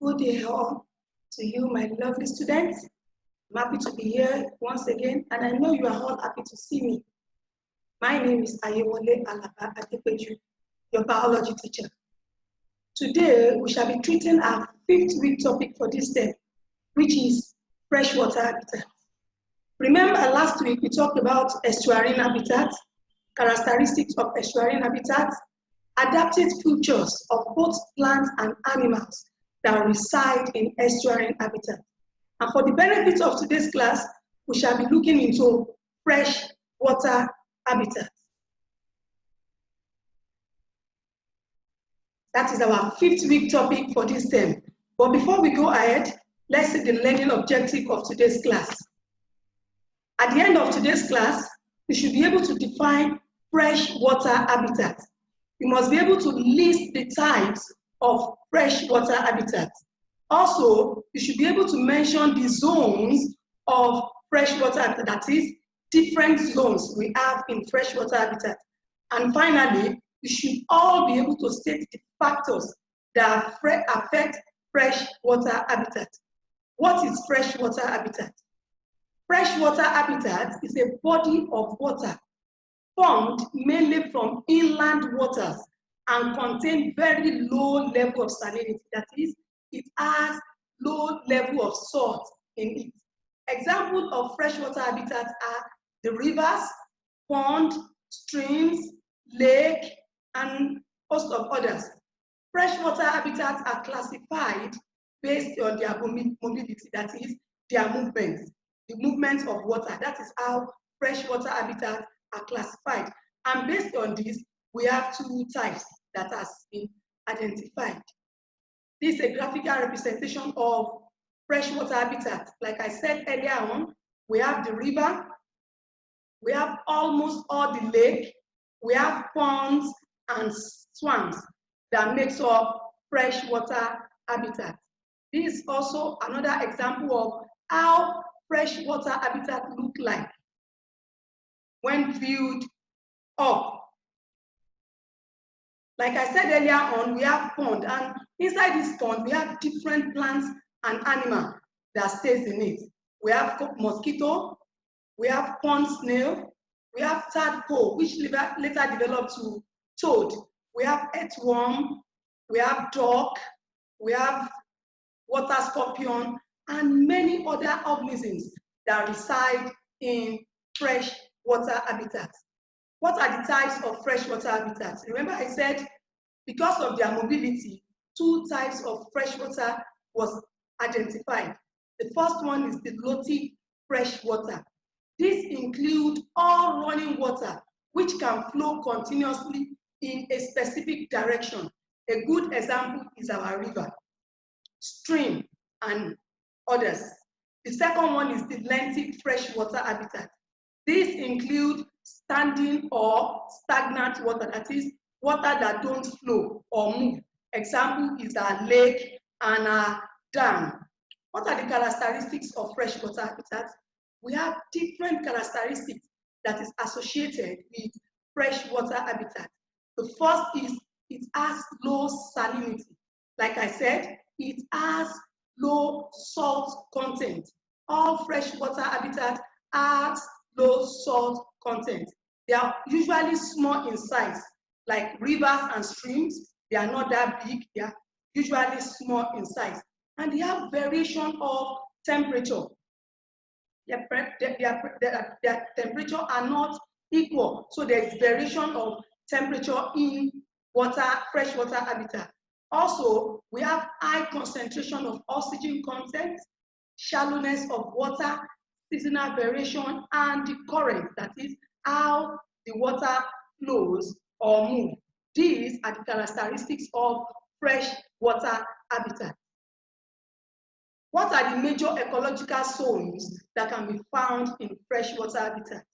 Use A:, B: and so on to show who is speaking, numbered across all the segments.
A: Good day all to you, my lovely students. I'm happy to be here once again, and I know you are all happy to see me. My name is Ayewole Alaba Adepeju, your biology teacher. Today, we shall be treating our 5th week topic for this term, which is freshwater habitat. Remember last week we talked about estuarine habitats, characteristics of estuarine habitats, adapted features of both plants and animals that reside in estuarine habitat. And for the benefit of today's class, we shall be looking into freshwater habitats. That is our 5th week topic for this term. But before we go ahead, let's see the learning objective of today's class. At the end of today's class, you should be able to define freshwater habitat. You must be able to list the types of freshwater habitats. Also, you should be able to mention the zones of freshwater habitat, that is, different zones we have in freshwater habitat. And finally, you should all be able to state the factors that affect freshwater habitat. What is freshwater habitat? Freshwater habitat is a body of water formed mainly from inland waters and contain very low level of salinity. That is, it has low level of salt in it. Examples of freshwater habitats are the rivers, pond, streams, lake, and host of others. Freshwater habitats are classified based on their mobility, that is, their movements, the movement of water. That is how freshwater habitats are classified. And based on this, we have 2 types that has been identified. This is a graphical representation of freshwater habitat. Like I said earlier on, we have the river, we have almost all the lake, we have ponds and swamps that makes up freshwater habitat. This is also another example of how freshwater habitat look like when viewed up. Like I said earlier on, we have pond, and inside this pond, we have different plants and animals that stays in it. We have mosquito, we have pond snail, we have tadpole, which later developed to toad. We have earthworm, we have duck, we have water scorpion, and many other organisms that reside in freshwater habitats. What are the types of freshwater habitats? Remember I said because of their mobility, 2 types of freshwater was identified. The first one is the lotive freshwater. This includes all running water which can flow continuously in a specific direction. A good example is our river, stream, and others. The second one is the lentic freshwater habitat. This includes standing or stagnant water, that is, water that don't flow or move. Example is a lake and a dam. What are the characteristics of freshwater habitat? We have different characteristics that is associated with freshwater habitat. The first is it has low salinity. Like I said, it has low salt content. All freshwater habitat has low salt content. They are usually small in size, like rivers and streams. They are not that big, they are usually small in size. And they have variation of temperature. Their temperature are not equal. So there is variation of temperature in freshwater habitat. Also, we have high concentration of oxygen content, shallowness of water, seasonal variation, and the current, that is how the water flows or moves. These are the characteristics of freshwater habitat. What are the major ecological zones that can be found in freshwater habitat?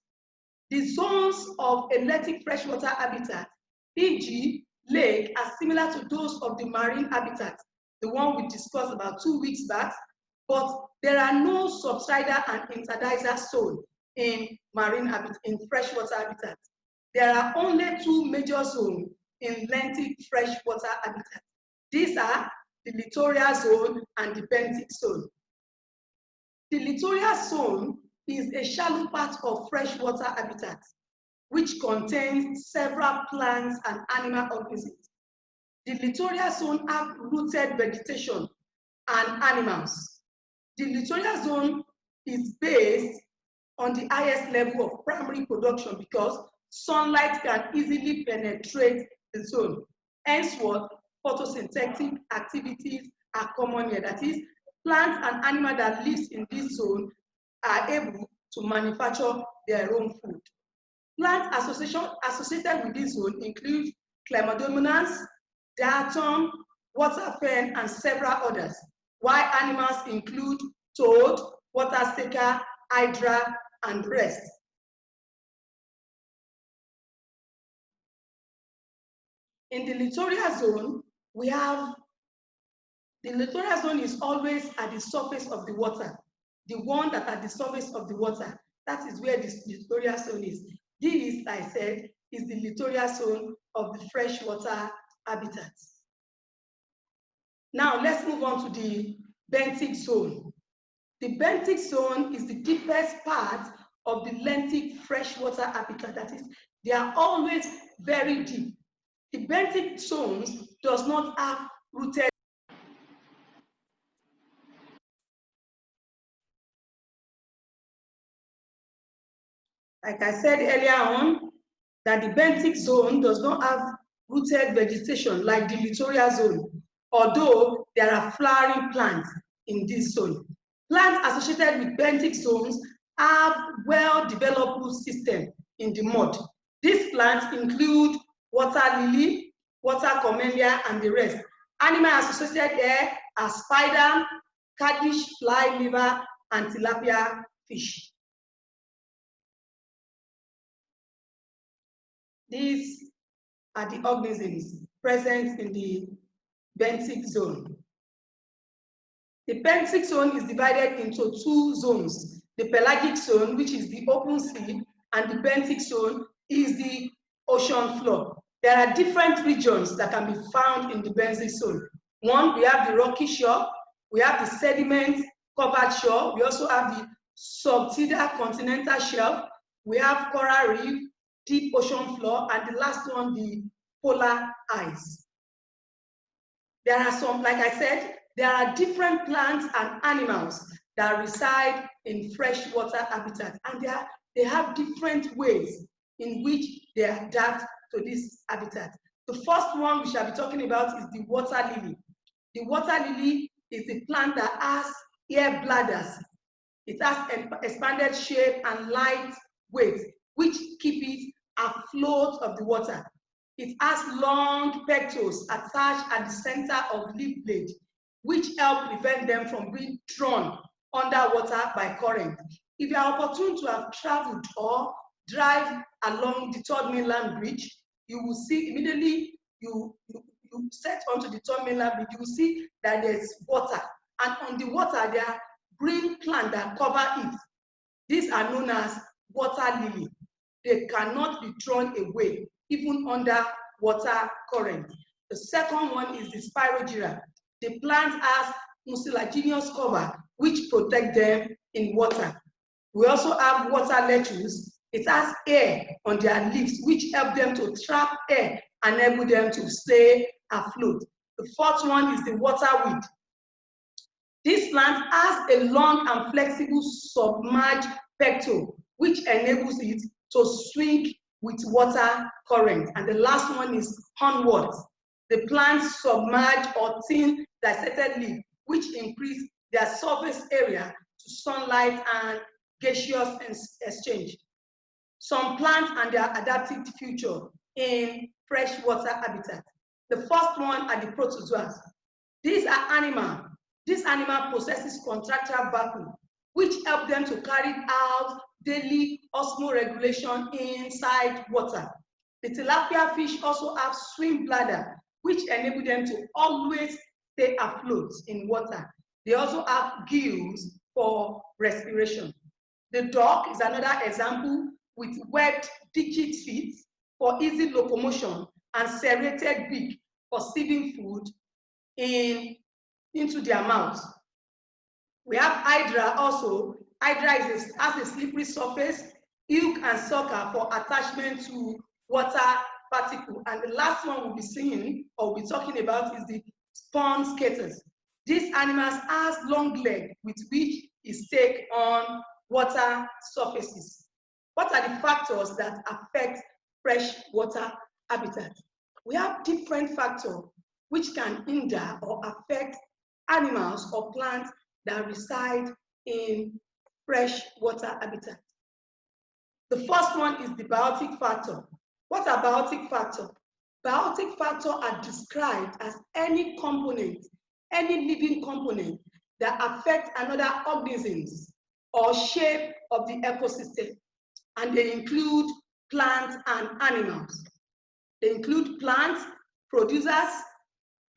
A: The zones of electric freshwater habitat, e.g. lake, are similar to those of the marine habitat, the one we discussed about 2 weeks back, but there are no subsidal and interdicer zones in marine habitat, in freshwater habitat. There are only 2 major zones in lentic freshwater habitat. These are the littoral zone and the benthic zone. The littoral zone is a shallow part of freshwater habitat which contains several plants and animal organisms. The littoral zone have rooted vegetation and animals. The littoral zone is based on the highest level of primary production because sunlight can easily penetrate the zone. Hence what photosynthetic activities are common here. That is, plants and animals that live in this zone are able to manufacture their own food. Plants associated with this zone include Chlamydomonas, diatom, water fern, and several others, while animals include toad, water staker, hydra, and rest. In the littoral zone, we have the littoral zone is always at the surface of the water. The one that at the surface of the water, that is where the littoral zone is. This, I said, is the littoral zone of the freshwater habitats. Now let's move on to the benthic zone. The benthic zone is the deepest part of the lentic freshwater habitat. That is, they are always very deep. The benthic zones does not have rooted. Like I said earlier on, that the benthic zone does not have rooted vegetation like the littoral zone, although there are flowering plants in this zone. Plants associated with benthic zones have well-developed root system in the mud. These plants include water lily, water camellia, and the rest. Animals associated here are spider, catfish, fly liver, and tilapia fish. These are the organisms present in the benthic zone. The benthic zone is divided into two zones. The pelagic zone, which is the open sea, and the benthic zone is the ocean floor. There are different regions that can be found in the benthic zone. One, we have the rocky shore, we have the sediment covered shore, we also have the subtidal continental shelf, we have coral reef, deep ocean floor, and the last one, the polar ice. There are some, like I said, there are different plants and animals that reside in freshwater habitat, and they have different ways in which they adapt to this habitat. The first one we shall be talking about is the water lily. The water lily is the plant that has air bladders. It has an expanded shape and light weight, which keep it afloat of the water. It has long petals attached at the center of leaf blade, which help prevent them from being drawn underwater by current. If you are opportune to have traveled or drive along the Third Mainland Bridge, you will see immediately you set onto the Third Mainland Bridge, you will see that there's water. And on the water, there are green plants that cover it. These are known as water lily. They cannot be drawn away, even under water current. The second one is the spirogyra. The plant has mucilaginous cover, which protect them in water. We also have water lettuce. It has air on their leaves, which help them to trap air and enable them to stay afloat. The fourth one is the waterweed. This plant has a long and flexible submerged petal, which enables it to swing with water current. And the last one is hornwort. The plants submerge or thin dissected leaf, which increase their surface area to sunlight and gaseous exchange. Some plants and their adaptive future in freshwater habitat. The first one are the protozoans. These are animals. This animal possesses contractile vacuum, which help them to carry out daily osmoregulation inside water. The tilapia fish also have swim bladder, which enable them to always stay afloat in water. They also have gills for respiration. The duck is another example with webbed digit feet for easy locomotion and serrated beak for sieving food in into their mouths. We have hydra also. Hydra has a slippery surface, hook and sucker for attachment to water particle. And the last one we'll be seeing or we'll be talking about is the spawn skaters. These animals have long legs with which it stake on water surfaces. What are the factors that affect freshwater habitat? We have different factors which can hinder or affect animals or plants that reside in freshwater habitat. The first one is the biotic factor. What are biotic factors? Biotic factors are described as any component, any living component that affect another organisms or shape of the ecosystem. And they include plants and animals. They include plants, producers,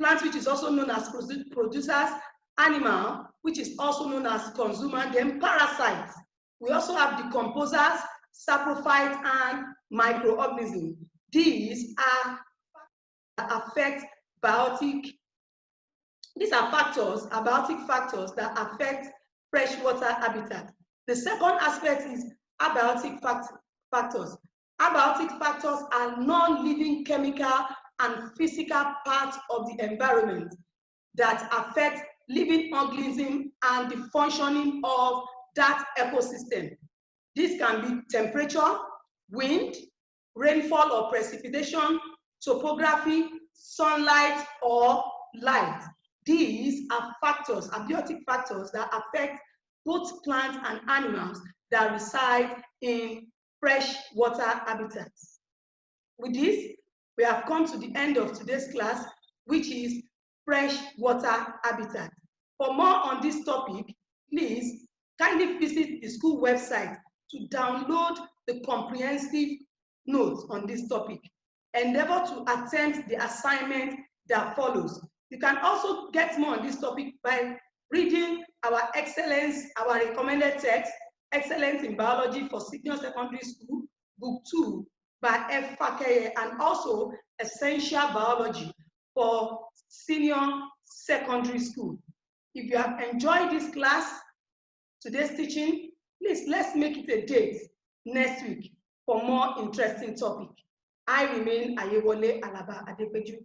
A: plants which is also known as producers, animal, which is also known as consumer, then parasites. We also have decomposers, saprophytes, and microorganisms. These are affect biotic. These are factors, abiotic factors that affect freshwater habitat. The second aspect is abiotic factors. Abiotic factors are non-living chemical and physical parts of the environment that affect living organisms and the functioning of that ecosystem. This can be temperature, wind, rainfall or precipitation, topography, sunlight, or light. These are factors, abiotic factors that affect both plants and animals that reside in freshwater habitats. With this, we have come to the end of today's class, which is freshwater habitat. For more on this topic, please kindly visit the school website to download the comprehensive notes on this topic. Endeavor to attempt the assignment that follows. You can also get more on this topic by reading our Excellence, our recommended text, Excellence in Biology for Senior Secondary School, Book 2 by F. Fakeye, and also Essential Biology for Senior Secondary School. If you have enjoyed this class, today's teaching, please let's make it a date next week for more interesting topic. I remain Ayewole Alaba Adepeju.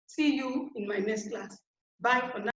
A: See you in my next class. Bye for now.